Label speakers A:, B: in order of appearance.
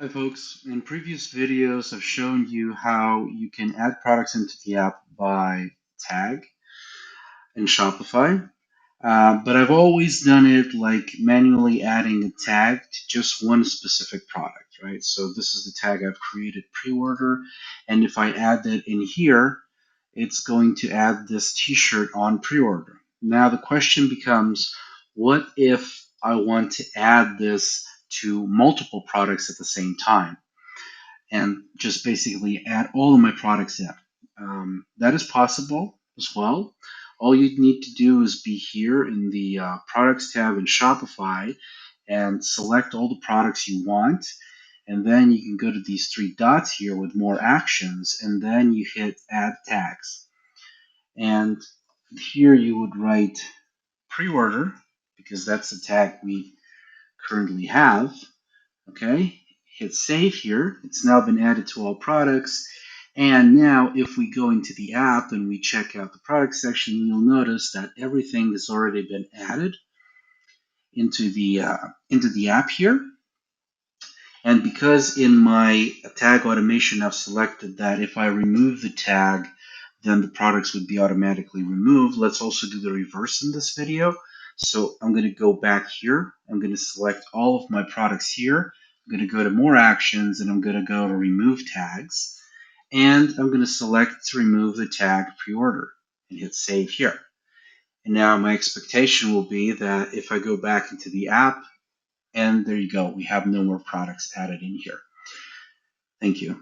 A: Hi folks, in previous videos I've shown you how you can add products into the app by tag in Shopify, but I've always done it like manually adding a tag to just one specific product, right? So this is the tag I've created, preorder, and if I add that in here, it's going to add this t-shirt on preorder. Now the question becomes, what if I want to add this to multiple products at the same time? And just basically add all of my products in. That is possible as well. All you need to do is be here in the products tab in Shopify and select all the products you want. And then you can go to these three dots here with more actions, and then you hit add tags. And here you would write pre-order because that's the tag we currently have. Okay, hit save here. It's now been added to all products. And now if we go into the app and we check out the product section, you'll notice that everything has already been added into the app here. And because in my tag automation I've selected that if I remove the tag, then the products would be automatically removed. Let's also do the reverse in this video. So I'm going to go back here. I'm going to select all of my products here. I'm going to go to more actions and I'm going to go to remove tags. And I'm going to select to remove the tag pre-order and hit save here. And now my expectation will be that if I go back into the app, and there you go, we have no more products added in here. Thank you.